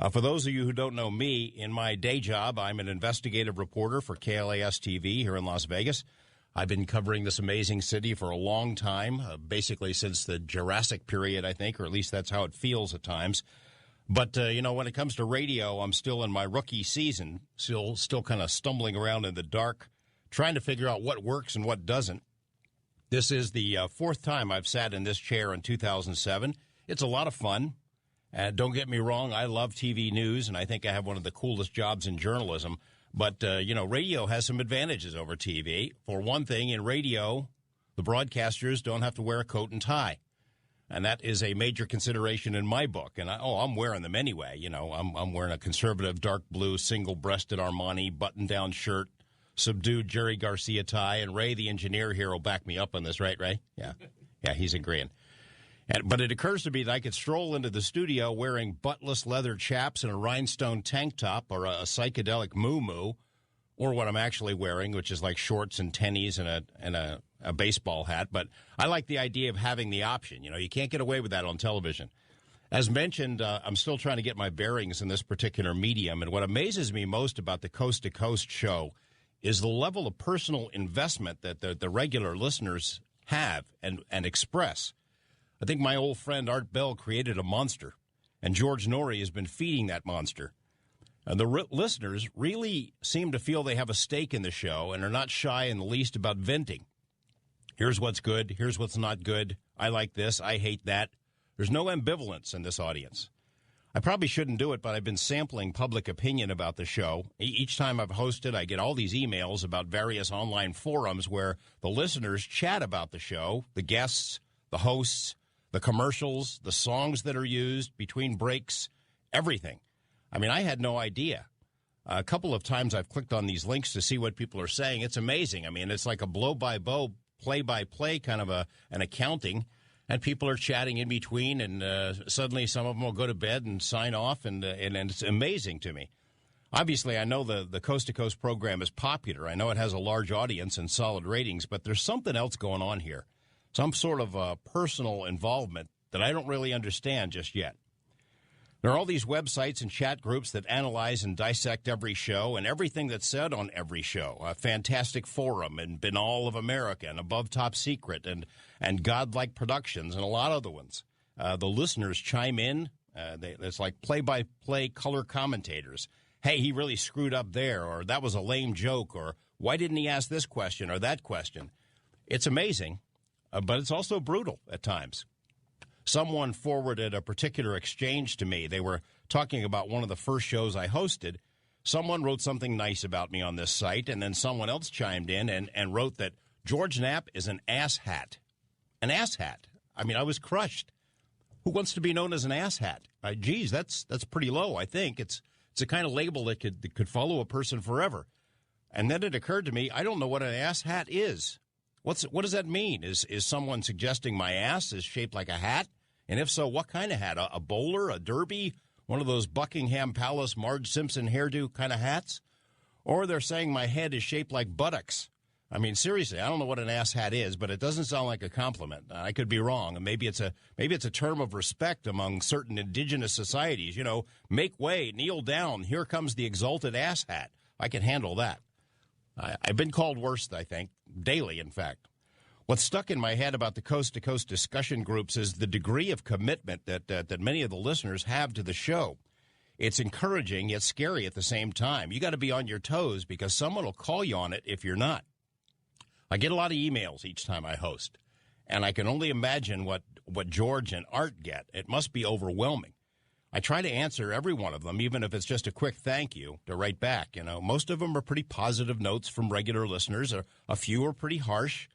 For those of you who don't know me, in my day job, I'm an investigative reporter for KLAS TV here in Las Vegas. I've been covering this amazing city for a long time, basically since the Jurassic period, I think, or at least that's how it feels at times. But, when it comes to radio, I'm still in my rookie season, still kind of stumbling around in the dark, trying to figure out what works and what doesn't. This is the fourth time I've sat in this chair in 2007. It's a lot of fun. Don't get me wrong, I love TV news, and I think I have one of the coolest jobs in journalism. But, radio has some advantages over TV. For one thing, in radio, the broadcasters don't have to wear a coat and tie. And that is a major consideration in my book. And I'm wearing them anyway. I'm wearing a conservative dark blue single-breasted Armani button-down shirt, subdued Jerry Garcia tie, and Ray, the engineer here, will back me up on this, right, Ray? Yeah, he's agreeing. But it occurs to me that I could stroll into the studio wearing buttless leather chaps and a rhinestone tank top or a psychedelic muumuu, or what I'm actually wearing, which is like shorts and tennies and a baseball hat. But I like the idea of having the option. You can't get away with that on television. As mentioned, I'm still trying to get my bearings in this particular medium. And what amazes me most about the Coast to Coast show is the level of personal investment that the regular listeners have and express. I think my old friend Art Bell created a monster, and George Norrie has been feeding that monster. And the listeners really seem to feel they have a stake in the show and are not shy in the least about venting. Here's what's good. Here's what's not good. I like this. I hate that. There's no ambivalence in this audience. I probably shouldn't do it, but I've been sampling public opinion about the show. Each time I've hosted, I get all these emails about various online forums where the listeners chat about the show, the guests, the hosts, the commercials, the songs that are used between breaks, everything. I mean, I had no idea. A couple of times I've clicked on these links to see what people are saying. It's amazing. I mean, it's like a blow-by-blow, play-by-play kind of an accounting, and people are chatting in between, and suddenly some of them will go to bed and sign off, and it's amazing to me. Obviously, I know the Coast to Coast program is popular. I know it has a large audience and solid ratings, but there's something else going on here. Some sort of personal involvement that I don't really understand just yet. There are all these websites and chat groups that analyze and dissect every show and everything that's said on every show. A Fantastic Forum and Binal of America and Above Top Secret and Godlike Productions and a lot of other ones. The listeners chime in. It's like play-by-play color commentators. Hey, he really screwed up there, or that was a lame joke, or why didn't he ask this question or that question? It's amazing. But it's also brutal at times. Someone forwarded a particular exchange to me. They were talking about one of the first shows I hosted. Someone wrote something nice about me on this site, and then someone else chimed in and wrote that George Knapp is an asshat. An asshat. I mean, I was crushed. Who wants to be known as an asshat? Geez, that's pretty low, I think. It's a kind of label that could follow a person forever. And then it occurred to me, I don't know what an asshat is. What does that mean? Is someone suggesting my ass is shaped like a hat? And if so, what kind of hat? A bowler, a derby, one of those Buckingham Palace, Marge Simpson hairdo kind of hats? Or they're saying my head is shaped like buttocks. I mean, seriously, I don't know what an ass hat is, but it doesn't sound like a compliment. I could be wrong. And maybe it's a term of respect among certain indigenous societies. Make way, kneel down. Here comes the exalted ass hat. I can handle that. I've been called worse, I think, daily, in fact. What's stuck in my head about the coast-to-coast discussion groups is the degree of commitment that many of the listeners have to the show. It's encouraging, yet scary at the same time. You got to be on your toes because someone will call you on it if you're not. I get a lot of emails each time I host, and I can only imagine what George and Art get. It must be overwhelming. I try to answer every one of them, even if it's just a quick thank you to write back. Most of them are pretty positive notes from regular listeners. A few are pretty harsh.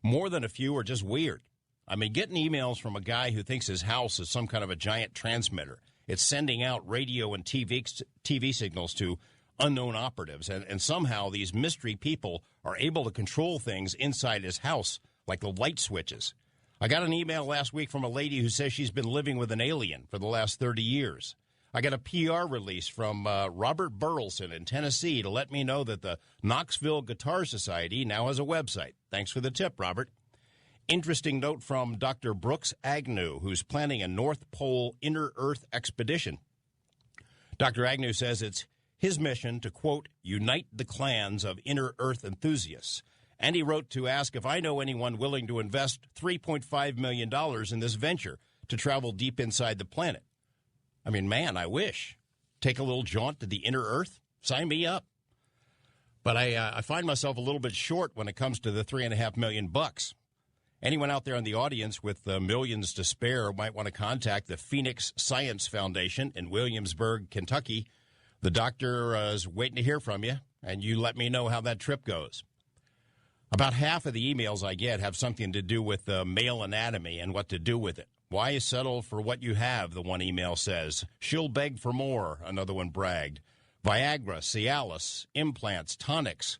More than a few are just weird. I mean, getting emails from a guy who thinks his house is some kind of a giant transmitter. It's sending out radio and TV signals to unknown operatives. And somehow these mystery people are able to control things inside his house, like the light switches. I got an email last week from a lady who says she's been living with an alien for the last 30 years. I got a PR release from Robert Burleson in Tennessee to let me know that the Knoxville Guitar Society now has a website. Thanks for the tip, Robert. Interesting note from Dr. Brooks Agnew, who's planning a North Pole Inner Earth expedition. Dr. Agnew says it's his mission to, quote, unite the clans of inner Earth enthusiasts. And he wrote to ask if I know anyone willing to invest $3.5 million in this venture to travel deep inside the planet. I mean, man, I wish. Take a little jaunt to the inner Earth? Sign me up. But I find myself a little bit short when it comes to the $3.5 million. Anyone out there in the audience with millions to spare might want to contact the Phoenix Science Foundation in Williamsburg, Kentucky. The doctor is waiting to hear from you, and you let me know how that trip goes. About half of the emails I get have something to do with male anatomy and what to do with it. Why settle for what you have, the one email says. She'll beg for more, another one bragged. Viagra, Cialis, implants, tonics.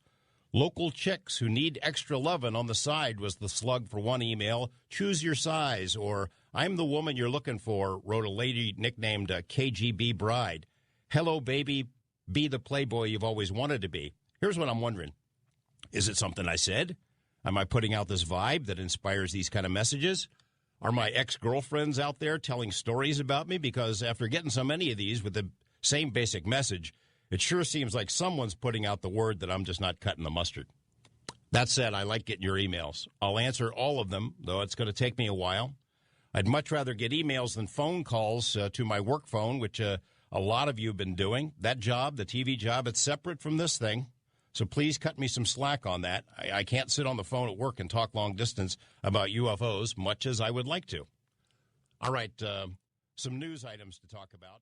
Local chicks who need extra lovin' on the side was the slug for one email. Choose your size, or I'm the woman you're looking for, wrote a lady nicknamed KGB Bride. Hello, baby, be the playboy you've always wanted to be. Here's what I'm wondering. Is it something I said? Am I putting out this vibe that inspires these kind of messages? Are my ex-girlfriends out there telling stories about me? Because after getting so many of these with the same basic message, it sure seems like someone's putting out the word that I'm just not cutting the mustard. That said, I like getting your emails. I'll answer all of them, though it's going to take me a while. I'd much rather get emails than phone calls to my work phone, which a lot of you have been doing. That job, the TV job, it's separate from this thing. So please cut me some slack on that. I can't sit on the phone at work and talk long distance about UFOs, much as I would like to. All right, some news items to talk about.